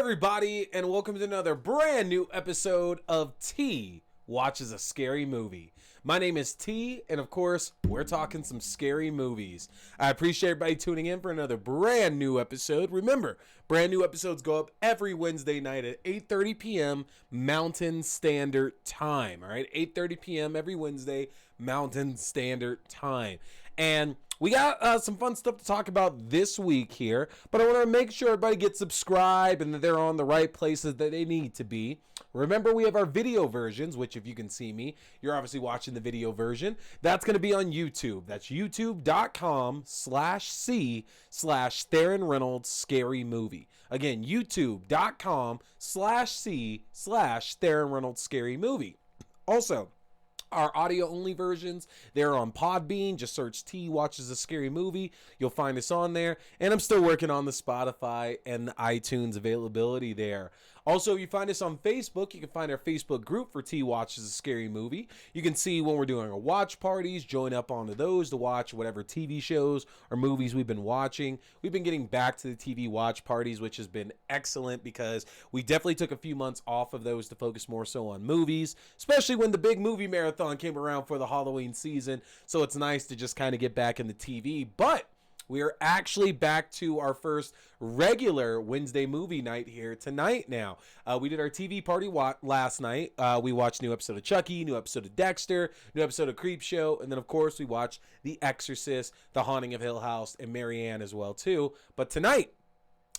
everybody, and welcome to another brand new episode of T Watches a Scary Movie. My name is T, and of course, we're talking some scary movies. I appreciate everybody tuning in for another brand new episode. Remember, brand new episodes go up every Wednesday night at 8:30 p.m. Mountain Standard Time. All right, 8:30 p.m. every Wednesday, Mountain Standard Time. And we got some fun stuff to talk about this week here, but I want to make sure everybody gets subscribed and that they're on the right places that they need to be. Remember, we have our video versions, which if you can see me, you're obviously watching the video version. That's going to be on YouTube. That's youtube.com/C/Theron Reynolds Scary Movie. Again, youtube.com/C/Theron Reynolds Scary Movie. Also, our audio-only versions, they're on Podbean. Just search T Watches a Scary Movie. You'll find us on there. And I'm still working on the Spotify and the iTunes availability there. Also, if you find us on Facebook, you can find our Facebook group for T Watches a Scary Movie. You can see when we're doing our watch parties, join up onto those to watch whatever TV shows or movies we've been watching. We've been getting back to the TV watch parties, which has been excellent because we definitely took a few months off of those to focus more so on movies, especially when the big movie marathon came around for the Halloween season. So it's nice to just kind of get back into TV. But we are actually back to our first regular Wednesday movie night here tonight now. We did our TV party last night. We watched a new episode of Chucky, new episode of Dexter, new episode of Creepshow, and then, of course, we watched The Exorcist, The Haunting of Hill House, and Marianne as well, too. But tonight,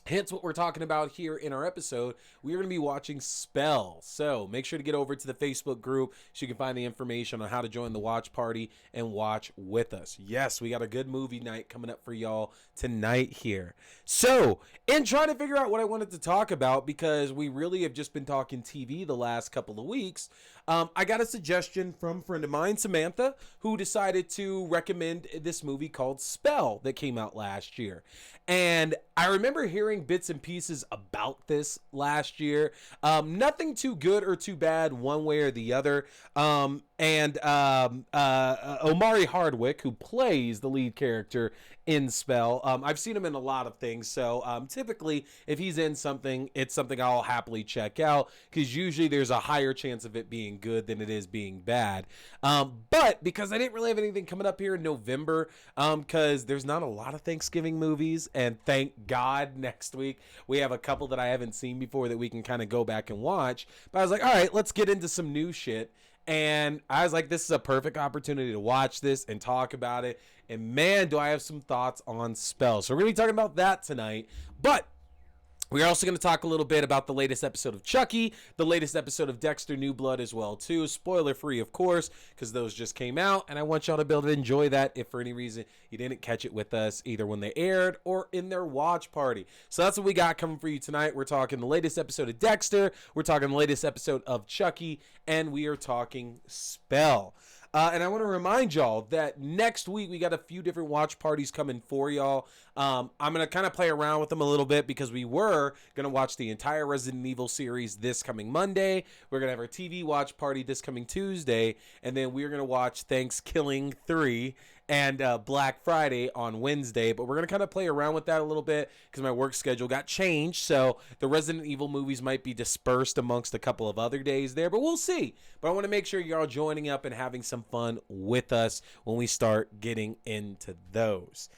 hence what we're talking about here in our episode, we're going to be watching Spell. So make sure to get over to the Facebook group so you can find the information on how to join the watch party and watch with us. Yes, we got a good movie night coming up for y'all tonight here. So, in trying to figure out what I wanted to talk about, because we really have just been talking TV the last couple of weeks, I got a suggestion from a friend of mine, Samantha, who decided to recommend this movie called Spell that came out last year. And I remember hearing bits and pieces about this last year. Nothing too good or too bad one way or the other. And Omari Hardwick, who plays the lead character in Spell, I've seen him in a lot of things. So typically, if he's in something, it's something I'll happily check out, because usually there's a higher chance of it being good than it is being bad. But because I didn't really have anything coming up here in November, because there's not a lot of Thanksgiving movies, and thank God next week we have a couple that I haven't seen before that we can kind of go back and watch. But I was like, all right, let's get into some new shit. And I was like, this is a perfect opportunity to watch this and talk about it. And man, do I have some thoughts on Spell. So we're going to be talking about that tonight. But we're also going to talk a little bit about the latest episode of Chucky, the latest episode of Dexter New Blood as well, too. Spoiler free, of course, because those just came out, and I want y'all to be able to enjoy that if for any reason you didn't catch it with us, either when they aired or in their watch party. So that's what we got coming for you tonight. We're talking the latest episode of Dexter, we're talking the latest episode of Chucky, and we are talking Spell. And I want to remind y'all that next week we got a few different watch parties coming for y'all. I'm going to kind of play around with them a little bit, because we were going to watch the entire Resident Evil series this coming Monday. We're going to have our TV watch party this coming Tuesday. And then we're going to watch Thanksgiving 3 and Black Friday on Wednesday. But we're going to kind of play around with that a little bit, because my work schedule got changed. So the Resident Evil movies might be dispersed amongst a couple of other days there, but we'll see. But I want to make sure you're all joining up and having some fun with us when we start getting into those.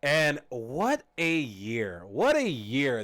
And what a year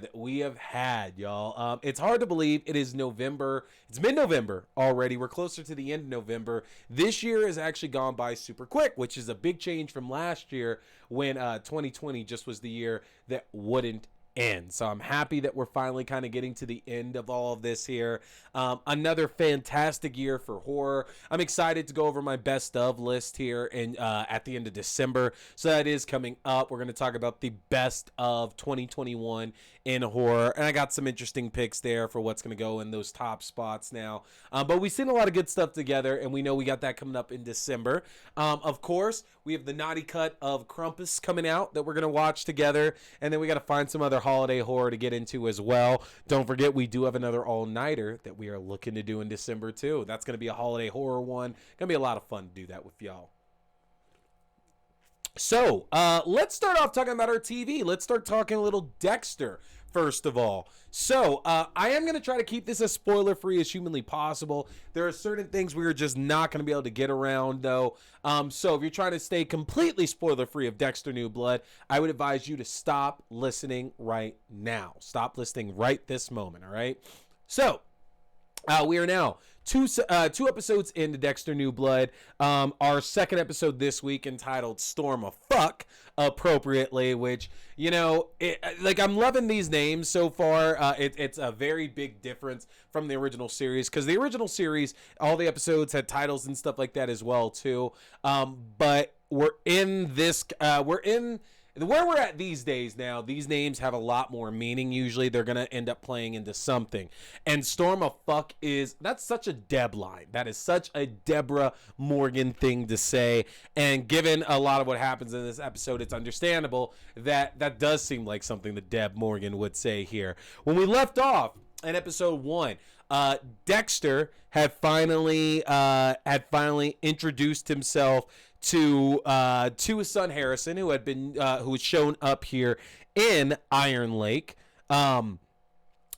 that we have had, y'all. It's hard to believe it is November. It's mid-November already. We're closer to the end of November. This year has actually gone by super quick, which is a big change from last year when 2020 just was the year that wouldn't end. So I'm happy that we're finally kind of getting to the end of all of this here. Another fantastic year for horror. I'm excited to go over my best of list here and at the end of December. So that is coming up. We're going to talk about the best of 2021 in horror, and I got some interesting picks there for what's going to go in those top spots now. But we've seen a lot of good stuff together, and we know we got that coming up in December. Of course, we have the naughty cut of Krampus coming out that we're going to watch together, and then we got to find some other holiday horror to get into as well. Don't forget, we do have another all-nighter that we are looking to do in December too. That's going to be a holiday horror one. Going to be a lot of fun to do that with y'all. So, let's start off talking about our TV. Let's start talking a little Dexter, first of all. So, I am going to try to keep this as spoiler-free as humanly possible. There are certain things we are just not going to be able to get around, though. So, if you're trying to stay completely spoiler-free of Dexter New Blood, I would advise you to stop listening right now. Stop listening right this moment, all right? So, we are now two episodes into Dexter New Blood. Our second episode this week entitled Storm of Fuck, appropriately, which, you know, like, I'm loving these names so far. It's a very big difference from the original series, because the original series, all the episodes had titles and stuff like that as well, too. But we're in this, where we're at these days now, these names have a lot more meaning. Usually they're going to end up playing into something. And Storm of Fuck that's such a Deb line. That is such a Deborah Morgan thing to say. And given a lot of what happens in this episode, it's understandable that that does seem like something that Deb Morgan would say here. When we left off in episode 1, Dexter had finally introduced himself to his son Harrison, who was shown up here in Iron Lake, and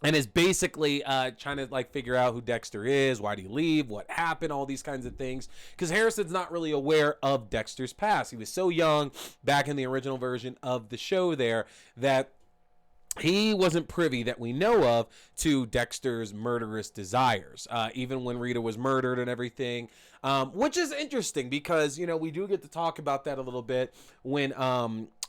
is basically trying to, like, figure out who Dexter is, why did he leave, what happened, all these kinds of things, because Harrison's not really aware of Dexter's past. He was so young back in the original version of the show there that he wasn't privy, that we know of, to Dexter's murderous desires, even when Rita was murdered and everything, which is interesting because, you know, we do get to talk about that a little bit when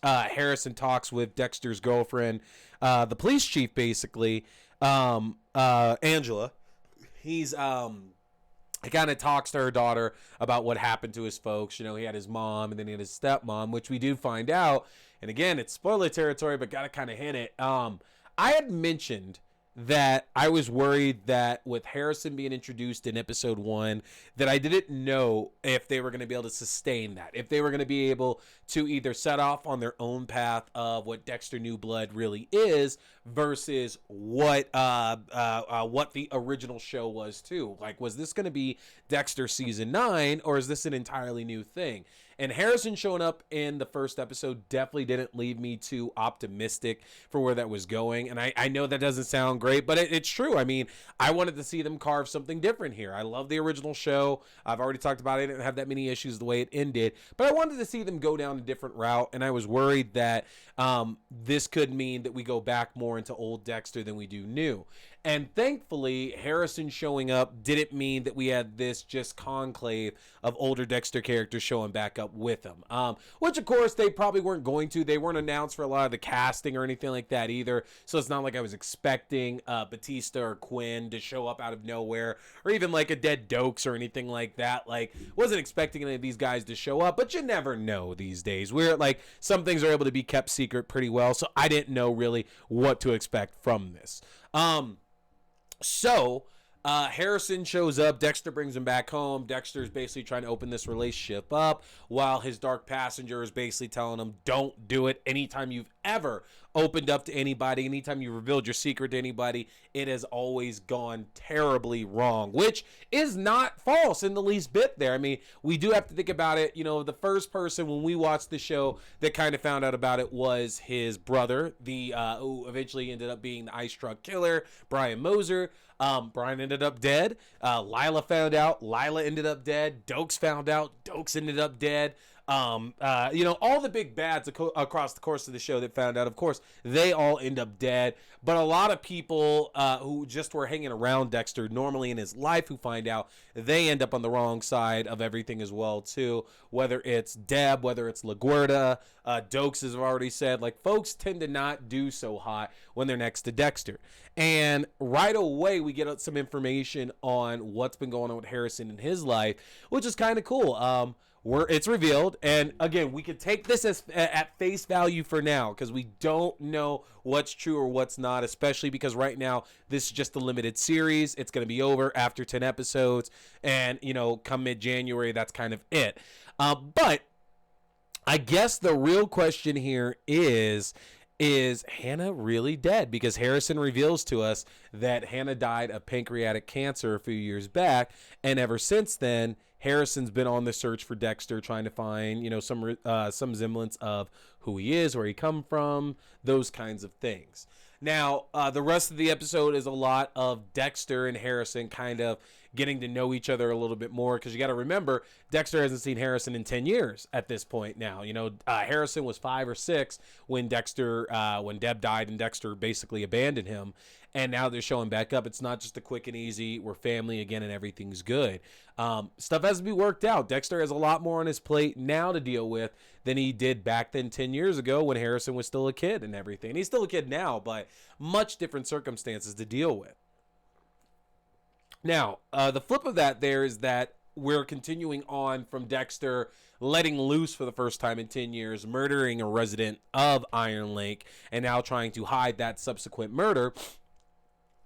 Harrison talks with Dexter's girlfriend, the police chief, basically, Angela. He kind of talks to her daughter about what happened to his folks. You know, he had his mom and then he had his stepmom, which we do find out. And again, it's spoiler territory, but got to kind of hint it. I had mentioned that I was worried that with Harrison being introduced in episode 1, that I didn't know if they were going to be able to sustain that, if they were going to be able to either set off on their own path of what Dexter New Blood really is versus what the original show was too. Like, was this going to be Dexter season 9, or is this an entirely new thing? And Harrison showing up in the first episode definitely didn't leave me too optimistic for where that was going. And I know that doesn't sound great, but it's true. I mean, I wanted to see them carve something different here. I love the original show. I've already talked about it. I didn't have that many issues the way it ended, but I wanted to see them go down a different route. And I was worried that this could mean that we go back more into old Dexter than we do new. And thankfully, Harrison showing up didn't mean that we had this just conclave of older Dexter characters showing back up with him. Which, of course, they probably weren't going to. They weren't announced for a lot of the casting or anything like that either. So it's not like I was expecting Batista or Quinn to show up out of nowhere, or even like a dead Dokes or anything like that. Like, wasn't expecting any of these guys to show up, but you never know these days. We're like, some things are able to be kept secret pretty well. So I didn't know really what to expect from this. So Harrison shows up. Dexter brings him back home. Dexter's basically trying to open this relationship up while his dark passenger is basically telling him, don't do it. Anytime you've ever opened up to anybody, anytime you revealed your secret to anybody, it has always gone terribly wrong, which is not false in the least bit there. I mean, we do have to think about it. You know, the first person when we watched the show that kind of found out about it was his brother, who eventually ended up being the ice truck killer, Brian Moser. Brian ended up dead. Lila found out. Lila ended up dead. Dokes found out. Dokes ended up dead. You know, all the big bads across the course of the show that found out, of course, they all end up dead. But a lot of people who just were hanging around Dexter normally in his life who find out, they end up on the wrong side of everything as well, too. Whether it's Deb, whether it's LaGuardia, Dokes, as I've already said, like, folks tend to not do so hot when they're next to Dexter. And right away, we get some information on what's been going on with Harrison in his life, which is kind of cool. It's revealed, and again, we could take this as at face value for now, because we don't know what's true or what's not, especially because right now this is just a limited series. It's going to be over after 10 episodes, and, you know, come mid-January, that's kind of it. But I guess the real question here is Hannah really dead? Because Harrison reveals to us that Hannah died of pancreatic cancer a few years back, and ever since then, Harrison's been on the search for Dexter, trying to find, some semblance of who he is, where he come from, those kinds of things. Now, the rest of the episode is a lot of Dexter and Harrison kind of getting to know each other a little bit more, because you got to remember, Dexter hasn't seen Harrison in 10 years at this point now. Harrison was 5 or 6 when when Deb died and Dexter basically abandoned him. And now they're showing back up. It's not just a quick and easy, we're family again and everything's good. Stuff has to be worked out. Dexter has a lot more on his plate now to deal with than he did back then 10 years ago when Harrison was still a kid and everything. And he's still a kid now, but much different circumstances to deal with. Now, the flip of that there is that we're continuing on from Dexter letting loose for the first time in 10 years, murdering a resident of Iron Lake, and now trying to hide that subsequent murder.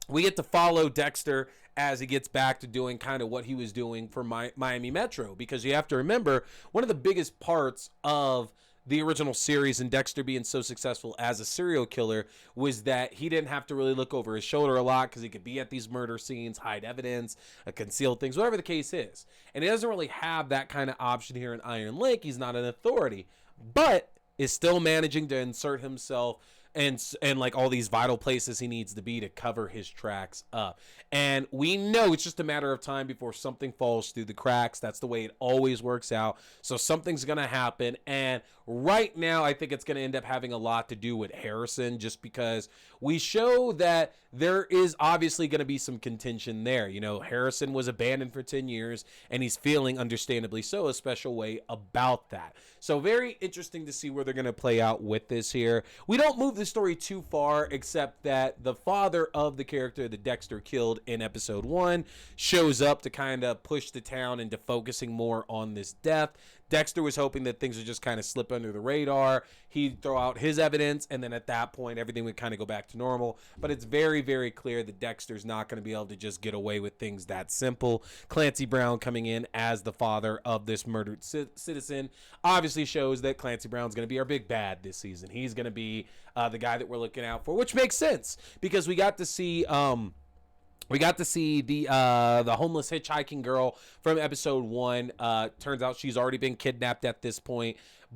We get to follow Dexter as he gets back to doing kind of what he was doing for Miami Metro, because you have to remember, one of the biggest parts of the original series and Dexter being so successful as a serial killer was that he didn't have to really look over his shoulder a lot, because he could be at these murder scenes, hide evidence, conceal things, whatever the case is. And he doesn't really have that kind of option here in Iron Lake. He's not an authority, but is still managing to insert himself and like all these vital places he needs to be to cover his tracks up. And we know it's just a matter of time before something falls through the cracks. That's the way it always works out. So something's going to happen. And right now, I think it's going to end up having a lot to do with Harrison, just because we show that there is obviously going to be some contention there. Harrison was abandoned for 10 years, and he's feeling, understandably so, a special way about that. So very interesting to see where they're going to play out with this here. We don't move the story too far, except that the father of the character that Dexter killed in episode 1 shows up to kind of push the town into focusing more on this death. Dexter was hoping that things would just kind of slip under the radar. He'd throw out his evidence, and then at that point, everything would kind of go back to normal. But it's very, very clear that Dexter's not going to be able to just get away with things that simple. Clancy Brown coming in as the father of this murdered citizen obviously shows that Clancy Brown's going to be our big bad this season. He's going to be the guy that we're looking out for, which makes sense, because we got to see the homeless hitchhiking girl from episode 1. Turns out she's already been kidnapped at this point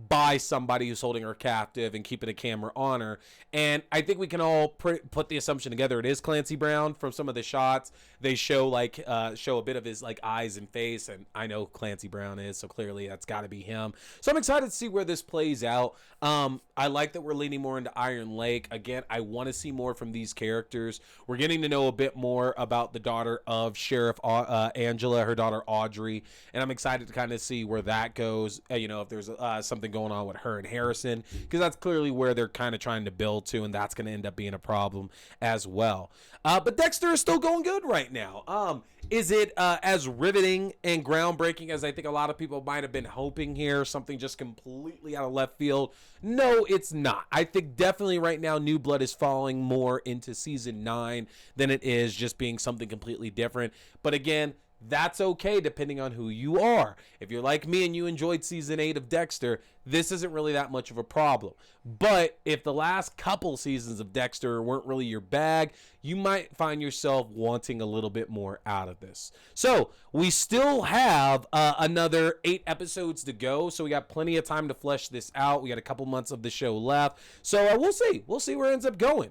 by somebody who's holding her captive and keeping a camera on her. And I think we can all put the assumption together. It is Clancy Brown. From some of the shots, they show a bit of his eyes and face, and I know Clancy Brown is, so clearly that's got to be him. So I'm excited to see where this plays out. I like that we're leaning more into Iron Lake. Again, I want to see more from these characters. We're getting to know a bit more about the daughter of Sheriff Angela, her daughter Audrey, and I'm excited to kind of see where that goes. If there's something going on with her and Harrison, because that's clearly where they're kind of trying to build to, and that's going to end up being a problem as well. But Dexter is still going good right now. Is it as riveting and groundbreaking as I think a lot of people might have been hoping here? Something just completely out of left field? No, it's not. I think definitely right now New Blood is falling more into season 9 than it is just being something completely different. But again, that's okay depending on who you are. If you're like me and you enjoyed season 8 of Dexter, this isn't really that much of a problem. But if the last couple seasons of Dexter weren't really your bag, you might find yourself wanting a little bit more out of this. So we still have another 8 episodes to go. So we got plenty of time to flesh this out. We got a couple months of the show left. So we'll see. We'll see where it ends up going.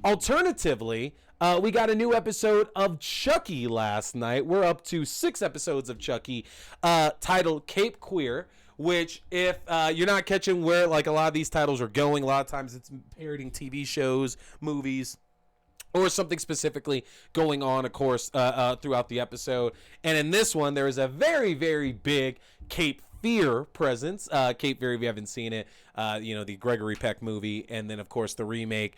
Alternatively, we got a new episode of Chucky last night. We're up to 6 episodes of Chucky, titled Cape Queer, which if you're not catching where a lot of these titles are going, a lot of times it's parodying TV shows, movies, or something specifically going on, of course, throughout the episode. And in this one, there is a very, very big Cape Fear presence. Cape Fear, if you haven't seen it, the Gregory Peck movie, and then of course the remake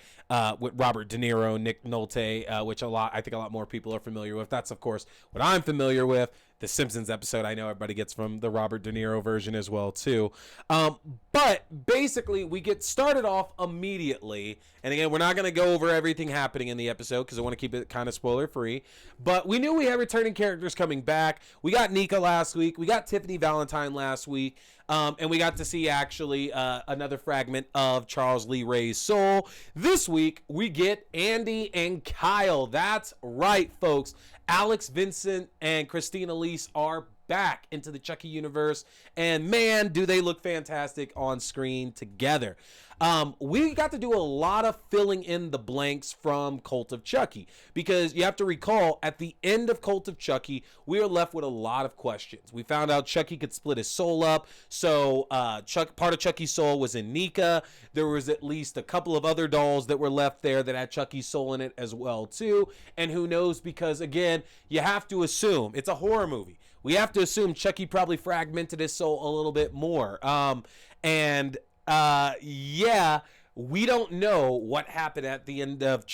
with Robert De Niro, Nick Nolte, which I think a lot more people are familiar with. That's of course what I'm familiar with. The Simpsons episode, I know everybody gets from the Robert De Niro version as well too. But basically, we get started off immediately, and again, we're not going to go over everything happening in the episode because I want to keep it kind of spoiler free. But we knew we had returning characters coming back. We got Nika last week. We got Tiffany Valentine last week. And we got to see actually another fragment of Charles Lee Ray's soul. This week, we get Andy and Kyle. That's right, folks. Alex, Vincent, and Christina Elise are back into the Chucky universe, and man, do they look fantastic on screen together. We got to do a lot of filling in the blanks from Cult of Chucky, because you have to recall, at the end of Cult of Chucky, we were left with a lot of questions. We found out Chucky could split his soul up, so part of Chucky's soul was in Nika. There was at least a couple of other dolls that were left there that had Chucky's soul in it as well too, and who knows, because again, you have to assume, it's a horror movie, we have to assume Chucky probably fragmented his soul a little bit more. Yeah, we don't know what happened at the end of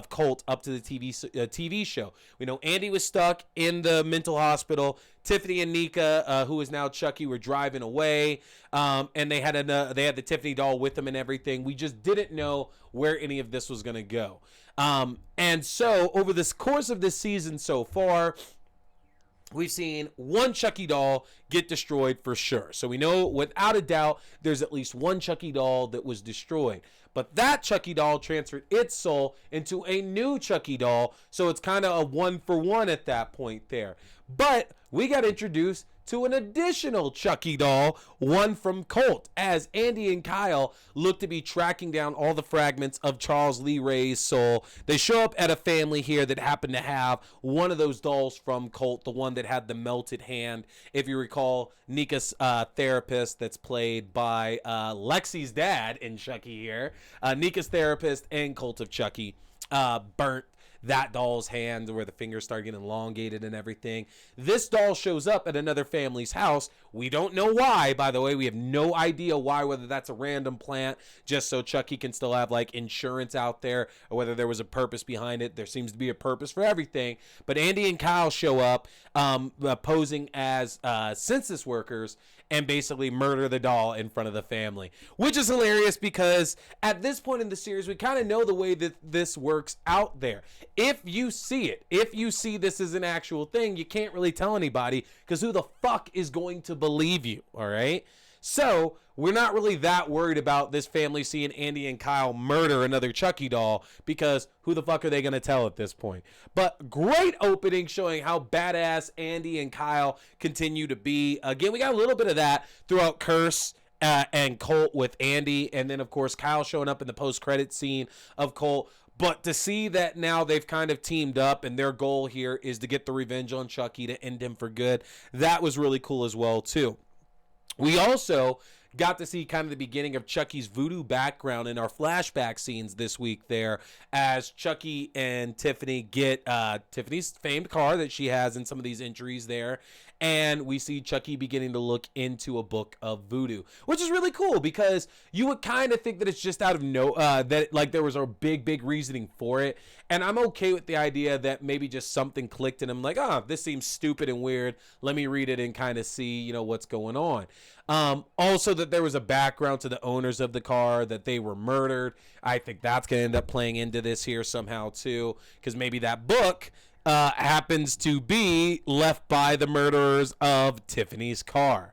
Cult up to the TV show. We know Andy was stuck in the mental hospital. Tiffany and Nika, who is now Chucky, were driving away, and they had the Tiffany doll with them and everything. We just didn't know where any of this was going to go. And so over this course of this season so far, we've seen one Chucky doll get destroyed for sure. So we know without a doubt there's at least one Chucky doll that was destroyed. But that Chucky doll transferred its soul into a new Chucky doll. So it's kind of a 1-for-1 at that point there. But we got introduced to an additional Chucky doll, one from Cult, as Andy and Kyle look to be tracking down all the fragments of Charles Lee Ray's soul. They show up at a family here that happened to have one of those dolls from Cult, the one that had the melted hand. If you recall, Nika's therapist, that's played by Lexi's dad in Chucky here, Nika's therapist and Cult of Chucky, burnt that doll's hand where the fingers start getting elongated and everything. This doll shows up at another family's house. We don't know why, by the way. We have no idea why, whether that's a random plant just so Chucky can still have like insurance out there, or whether there was a purpose behind it. There seems to be a purpose for everything. But Andy and Kyle show up posing as census workers and basically murder the doll in front of the family, which is hilarious because at this point in the series, we kind of know the way that this works out there. If you see it, if you see this as an actual thing, you can't really tell anybody because who the fuck is going to believe you, all right? So we're not really that worried about this family seeing Andy and Kyle murder another Chucky doll because who the fuck are they going to tell at this point? But great opening showing how badass Andy and Kyle continue to be. Again, we got a little bit of that throughout Curse and Cult with Andy. And then, of course, Kyle showing up in the post-credit scene of Cult. But to see that now they've kind of teamed up and their goal here is to get the revenge on Chucky to end him for good, that was really cool as well, too. We also got to see kind of the beginning of Chucky's voodoo background in our flashback scenes this week there, as Chucky and Tiffany get Tiffany's famed car that she has in some of these entries there, and we see Chucky beginning to look into a book of voodoo, which is really cool because you would kind of think that it's just out of that like there was a big reasoning for it, and I'm okay with the idea that maybe just something clicked and I'm like, this seems stupid and weird, let me read it and kind of see what's going on. Also that there was a background to the owners of the car, that they were murdered. I think that's going to end up playing into this here somehow too, because maybe that book happens to be left by the murderers of Tiffany's car.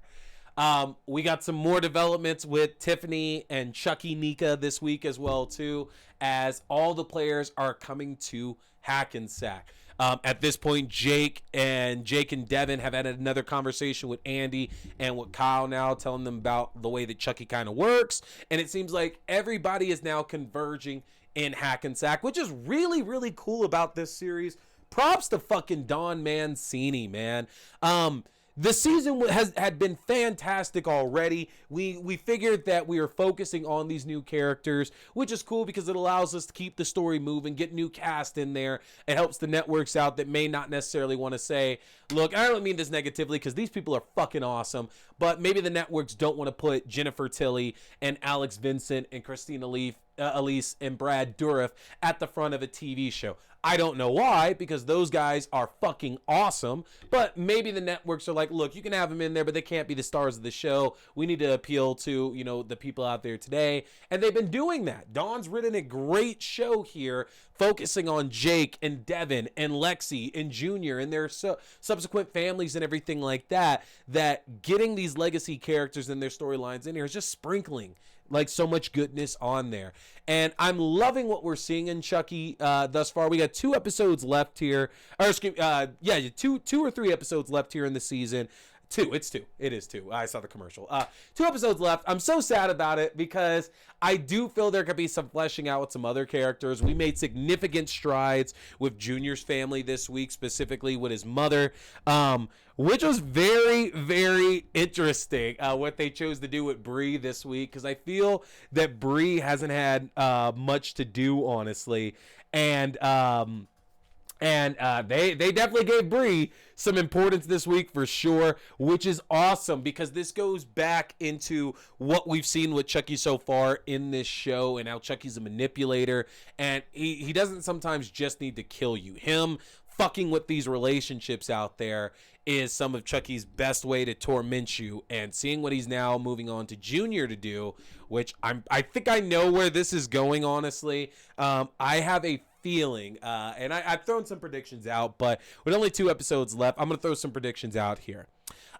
We got some more developments with Tiffany and Chucky Nika this week as well too, as all the players are coming to Hackensack. At this point, Jake and Devin have had another conversation with Andy and with Kyle now, telling them about the way that Chucky kind of works. And it seems like everybody is now converging in Hackensack, which is really, really cool about this series. Props to fucking Don Mancini, man. The season had been fantastic already. We figured that we were focusing on these new characters, which is cool because it allows us to keep the story moving, get new cast in there. It helps the networks out that may not necessarily want to say, look, I don't mean this negatively because these people are fucking awesome, but maybe the networks don't want to put Jennifer Tilly and Alex Vincent and Christina Elise and Brad Dourif at the front of a TV show. I don't know why, because those guys are fucking awesome, but maybe the networks are like, look, you can have them in there, but they can't be the stars of the show. We need to appeal to, the people out there today, and they've been doing that. Dawn's written a great show here, focusing on Jake and Devin and Lexi and Junior and their subsequent families and everything like that, that getting these legacy characters and their storylines in here is just sprinkling like so much goodness on there. And I'm loving what we're seeing in Chucky thus far. We got 2 episodes left here, or two or 3 episodes left here in the season. Two. It's two. It is two. I saw the commercial. 2 episodes left. I'm so sad about it because I do feel there could be some fleshing out with some other characters. We made significant strides with Junior's family this week, specifically with his mother, which was very, very interesting what they chose to do with Bree this week, because I feel that Bree hasn't had much to do, honestly. And they definitely gave Bree some importance this week for sure, which is awesome because this goes back into what we've seen with Chucky so far in this show and how Chucky's a manipulator, and he doesn't sometimes just need to kill you. Him fucking with these relationships out there is some of Chucky's best way to torment you, and seeing what he's now moving on to Junior to do, which I think I know where this is going, honestly. I have a feeling, and I've thrown some predictions out, but with only 2 episodes left, I'm going to throw some predictions out here.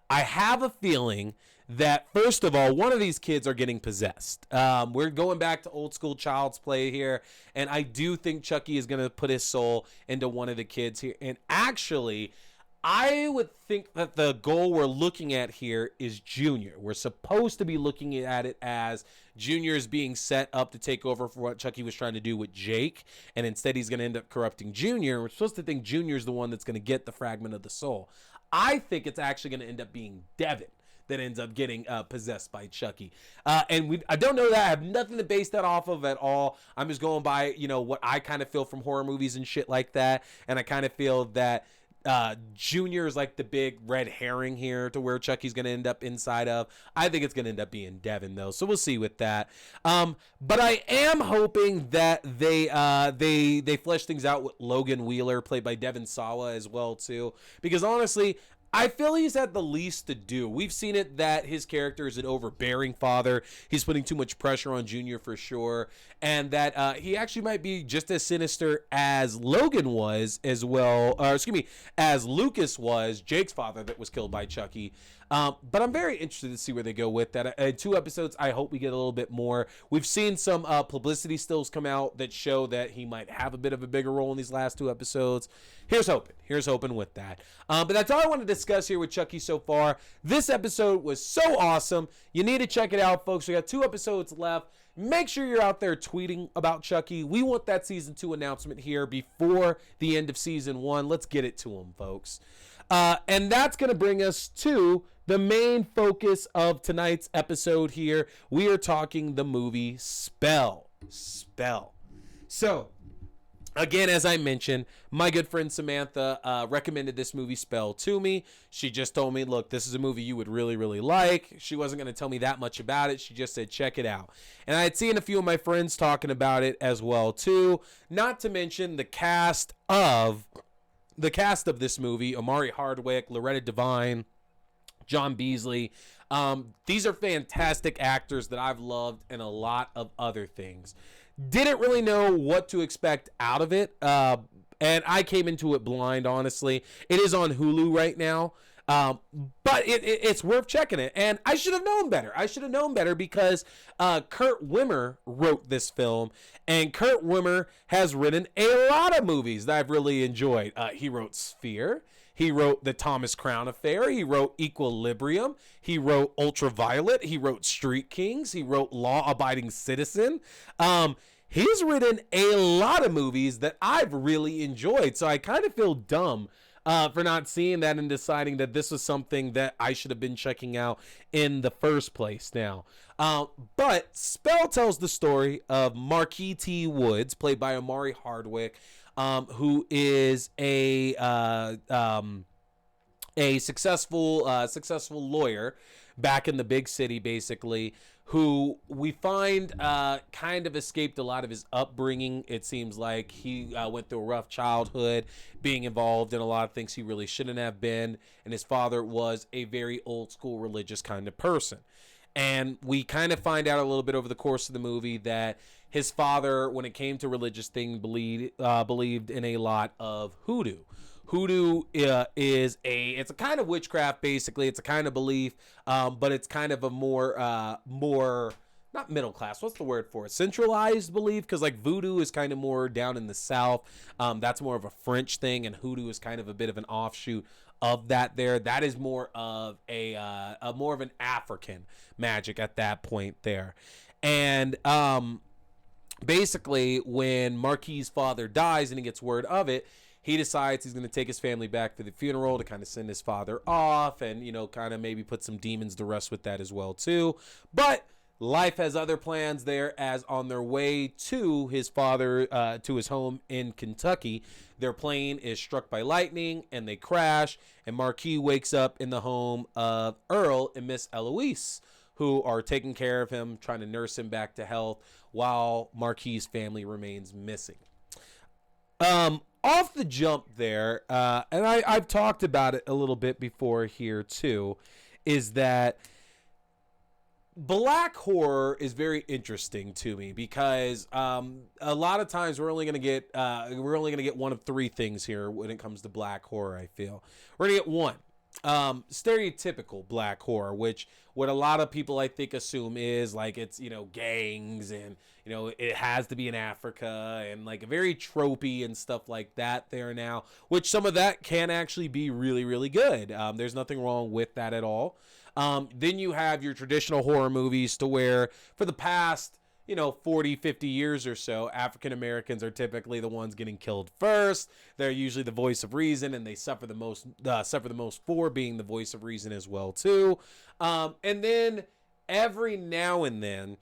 I have a feeling that, first of all, one of these kids are getting possessed. We're going back to old school Child's Play here, and I do think Chucky is going to put his soul into one of the kids here. And actually, I would think that the goal we're looking at here is Junior. We're supposed to be looking at it as Junior is being set up to take over for what Chucky was trying to do with Jake, and instead he's going to end up corrupting Junior. We're supposed to think Junior's the one that's going to get the fragment of the soul. I think it's actually going to end up being Devin that ends up getting possessed by Chucky. And I don't know that. I have nothing to base that off of at all. I'm just going by, what I kind of feel from horror movies and shit like that. And I kind of feel that Junior is like the big red herring here to where Chucky's going to end up inside of. I think it's going to end up being Devin, though, so we'll see with that. But I am hoping that they flesh things out with Logan Wheeler, played by Devin Sawa, as well too, because honestly, I feel he's had the least to do. We've seen it that his character is an overbearing father. He's putting too much pressure on Junior for sure. And that he actually might be just as sinister as Logan was as well. As Lucas was, Jake's father that was killed by Chucky. But I'm very interested to see where they go with that. In 2 episodes, I hope we get a little bit more. We've seen some publicity stills come out that show that he might have a bit of a bigger role in these last 2 episodes. Here's hoping with that. But that's all I want to discuss here with Chucky so far. This episode was so awesome. You need to check it out, folks. We got 2 episodes left. Make sure you're out there tweeting about Chucky. We want that season 2 announcement here before the end of season 1. Let's get it to them, folks. And that's going to bring us to the main focus of tonight's episode here. We are talking the movie Spell. So, again, as I mentioned, my good friend Samantha recommended this movie Spell to me. She just told me, look, this is a movie you would really, really like. She wasn't going to tell me that much about it. She just said, check it out. And I had seen a few of my friends talking about it as well, too. Not to mention the cast of this movie: Omari Hardwick, Loretta Devine, John Beasley. These are fantastic actors that I've loved in a lot of other things. Didn't really know what to expect out of it, and I came into it blind, honestly. It is on Hulu right now, but it's worth checking it, and I should have known better. Because Kurt Wimmer wrote this film, and Kurt Wimmer has written a lot of movies that I've really enjoyed. He wrote Sphere. He wrote The Thomas Crown Affair. He wrote Equilibrium. He wrote Ultraviolet. He wrote Street Kings. He wrote Law Abiding Citizen. He's written a lot of movies that I've really enjoyed. So I kind of feel dumb for not seeing that and deciding that this was something that I should have been checking out in the first place now. But Spell tells the story of Marquis T. Woods, played by Omari Hardwick, who is a successful lawyer back in the big city, basically, who we find kind of escaped a lot of his upbringing. It seems like he went through a rough childhood, being involved in a lot of things he really shouldn't have been, and his father was a very old school religious kind of person. And we kind of find out a little bit over the course of the movie that his father, when it came to religious things, believed in a lot of hoodoo. Hoodoo it's a kind of witchcraft, basically. It's a kind of belief, but it's kind of a more not middle class. What's the word for it? Centralized belief, because like voodoo is kind of more down in the South. That's more of a French thing, and hoodoo is kind of a bit of an offshoot of that there. That is more of a more of an African magic at that point there. And basically, when Marquis' father dies and he gets word of it, he decides he's going to take his family back for the funeral to kind of send his father off and, you know, kind of maybe put some demons to rest with that as well, too. But life has other plans there, as on their way to his father, to his home in Kentucky, their plane is struck by lightning and they crash, and Marquis wakes up in the home of Earl and Miss Eloise, who are taking care of him, trying to nurse him back to health, while Marquis' family remains missing. Off the jump there, and I've talked about it a little bit before here too, is that black horror is very interesting to me because a lot of times we're only gonna get one of three things here when it comes to black horror. I feel we're gonna get one. Stereotypical black horror, which what a lot of people I think assume is like it's, you know, gangs and, you know, it has to be in Africa and like very tropey and stuff like that there now, which some of that can actually be really, really good. There's nothing wrong with that at all. Then you have your traditional horror movies to where for the past, you know, 40, 50 years or so, African Americans are typically the ones getting killed first. They're usually the voice of reason, and they suffer the most for being the voice of reason as well too. And then every now and then,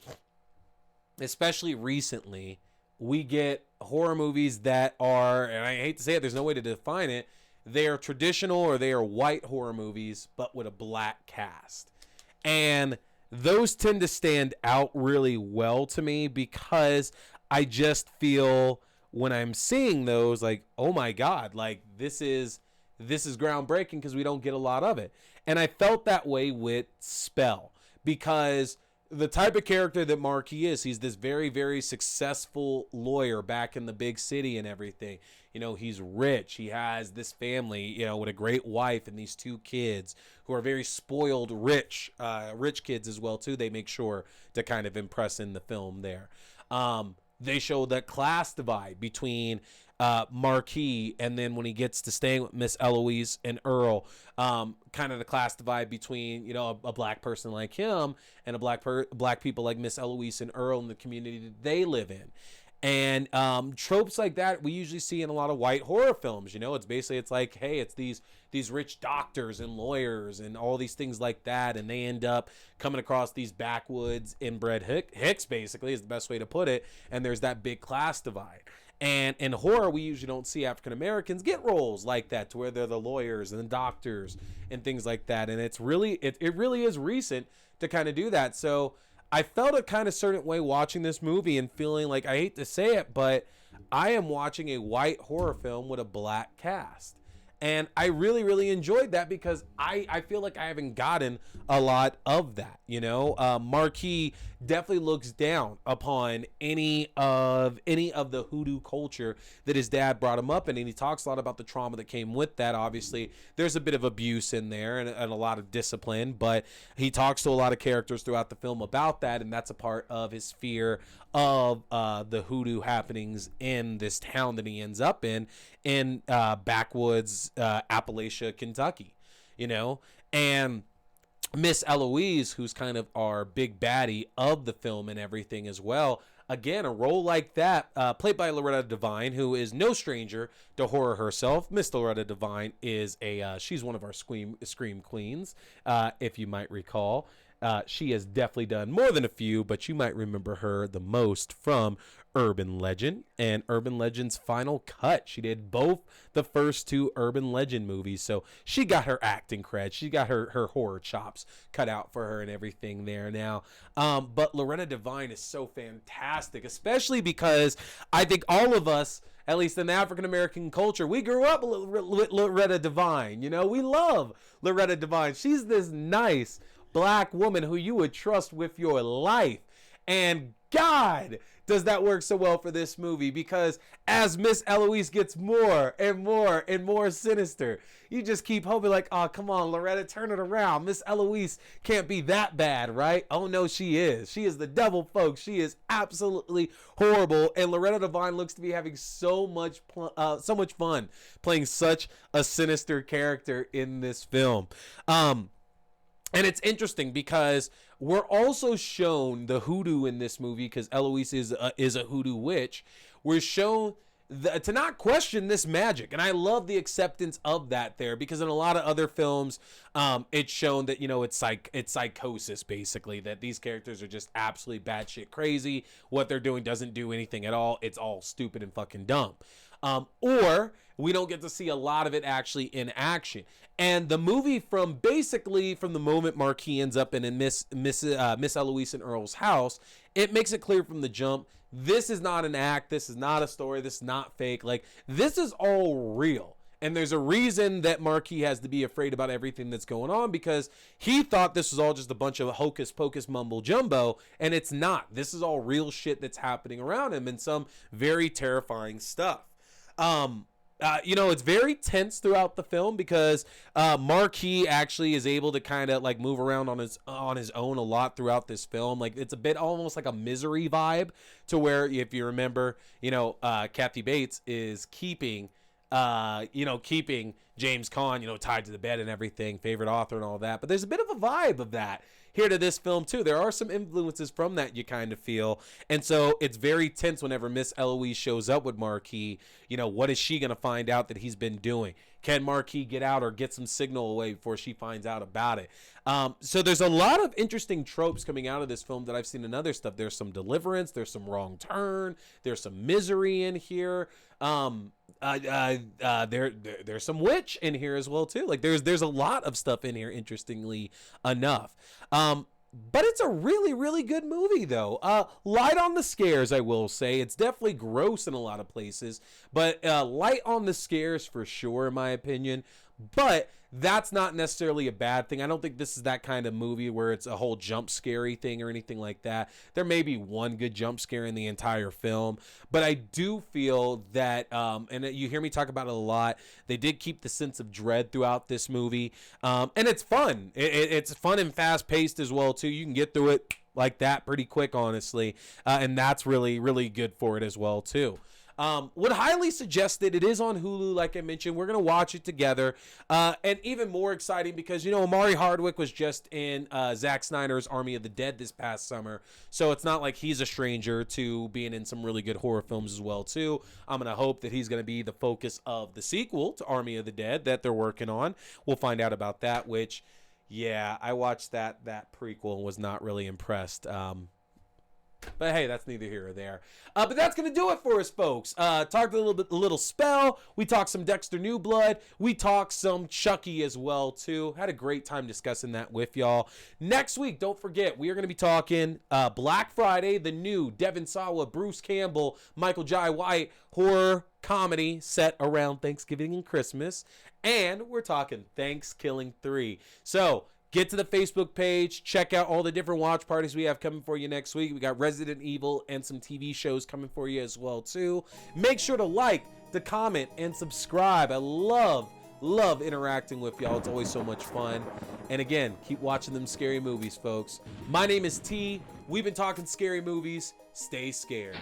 especially recently, we get horror movies that are, and I hate to say it, there's no way to define it, they are traditional or they are white horror movies, but with a black cast. And those tend to stand out really well to me because I just feel when I'm seeing those, like, oh my God, like this is groundbreaking because we don't get a lot of it. And I felt that way with Spell because the type of character that Marquis is, he's this very, very successful lawyer back in the big city and everything. You know, he's rich. He has this family, you know, with a great wife and these two kids who are very spoiled, rich kids as well, too. They make sure to kind of impress in the film there. They show the class divide between Marquis, and then when he gets to staying with Miss Eloise and Earl, kind of the class divide between, you know, a black person like him and a black people like Miss Eloise and Earl in the community that they live in. And tropes like that we usually see in a lot of white horror films. You know, it's like, hey, it's these rich doctors and lawyers and all these things like that, and they end up coming across these backwoods inbred hicks, basically, is the best way to put it. And there's that big class divide. And in horror, we usually don't see African Americans get roles like that, to where they're the lawyers and the doctors and things like that. And it really is recent to kind of do that. So I felt a kind of certain way watching this movie and feeling like, I hate to say it, but I am watching a white horror film with a black cast. And I really, really enjoyed that because I feel like I haven't gotten a lot of that, you know. Marquis definitely looks down upon any of the hoodoo culture that his dad brought him up in, and he talks a lot about the trauma that came with that. Obviously, there's a bit of abuse in there and a lot of discipline, but he talks to a lot of characters throughout the film about that, and that's a part of his fear of the hoodoo happenings in this town that he ends up in backwoods Appalachia, Kentucky, you know. And Miss Eloise, who's kind of our big baddie of the film and everything as well, again, a role like that, played by Loretta Devine, who is no stranger to horror herself. Miss Loretta Devine is she's one of our scream queens, if you might recall. She has definitely done more than a few, but you might remember her the most from Urban Legend and Urban Legend's Final Cut. She did both the first two Urban Legend movies, so she got her acting cred. She got her horror chops cut out for her and everything there now. But Loretta Devine is so fantastic, especially because I think all of us, at least in the African-American culture, we grew up with Loretta Devine. You know, we love Loretta Devine. She's this nice black woman who you would trust with your life. And God, does that work so well for this movie, because as Miss Eloise gets more and more and more sinister, you just keep hoping like, oh, come on, Loretta, turn it around. Miss Eloise can't be that bad, right? Oh, no, she is. She is the devil, folks. She is absolutely horrible, and Loretta Devine looks to be having so much fun playing such a sinister character in this film. And it's interesting because we're also shown the hoodoo in this movie, because Eloise is a hoodoo witch. We're shown to not question this magic, and I love the acceptance of that there, because in a lot of other films, it's shown that, you know, it's psychosis, basically, that these characters are just absolutely batshit crazy. What they're doing doesn't do anything at all. It's all stupid and fucking dumb. Or we don't get to see a lot of it actually in action. And the movie, from the moment Marquis ends up in Miss Eloise and Earl's house, it makes it clear from the jump, this is not an act, this is not a story, this is not fake. Like, this is all real. And there's a reason that Marquis has to be afraid about everything that's going on, because he thought this was all just a bunch of hocus pocus mumbo jumbo, and it's not. This is all real shit that's happening around him, and some very terrifying stuff. You know, it's very tense throughout the film, because Marquis actually is able to kind of like move around on his own a lot throughout this film. Like, it's a bit almost like a Misery vibe, to where, if you remember, you know, Kathy Bates is keeping James Caan, you know, tied to the bed and everything, favorite author and all that. But there's a bit of a vibe of that here to this film too. There are some influences from that, you kind of feel. And so it's very tense whenever Miss Eloise shows up with Marquis. You know, what is she going to find out that he's been doing? Can Marquis get out or get some signal away before she finds out about it? So there's a lot of interesting tropes coming out of this film that I've seen in other stuff. There's some deliverance, there's some wrong turn, there's some misery in here. There's some witch in here as well too. Like, there's a lot of stuff in here, interestingly enough. But it's a really, really good movie, though. Light on the scares, I will say. It's definitely gross in a lot of places, but light on the scares for sure, in my opinion. But that's not necessarily a bad thing. I don't think this is that kind of movie where it's a whole jump scary thing or anything like that. There may be one good jump scare in the entire film, but I do feel that, and you hear me talk about it a lot, they did keep the sense of dread throughout this movie. And it's fun. It's fun and fast paced as well too. You can get through it like that pretty quick, honestly. And that's really, really good for it as well too. Would highly suggest it. It is on Hulu, like I mentioned. We're going to watch it together. And even more exciting because, you know, Omari Hardwick was just in Zack Snyder's Army of the Dead this past summer. So it's not like he's a stranger to being in some really good horror films as well, too. I'm going to hope that he's going to be the focus of the sequel to Army of the Dead that they're working on. We'll find out about that, which, yeah, I watched that prequel and was not really impressed. But hey, that's neither here or there. But that's going to do it for us, folks. Talked a little Spell. We talked some Dexter New Blood. We talked some Chucky as well, too. Had a great time discussing that with y'all. Next week, don't forget, we are going to be talking Black Friday, the new Devin Sawa, Bruce Campbell, Michael Jai White horror comedy set around Thanksgiving and Christmas. And we're talking Thanksgiving 3. So, get to the Facebook page. Check out all the different watch parties we have coming for you next week. We got Resident Evil and some TV shows coming for you as well, too. Make sure to like, to comment, and subscribe. I love interacting with y'all. It's always so much fun. And again, keep watching them scary movies, folks. My name is T. We've been talking scary movies. Stay scared.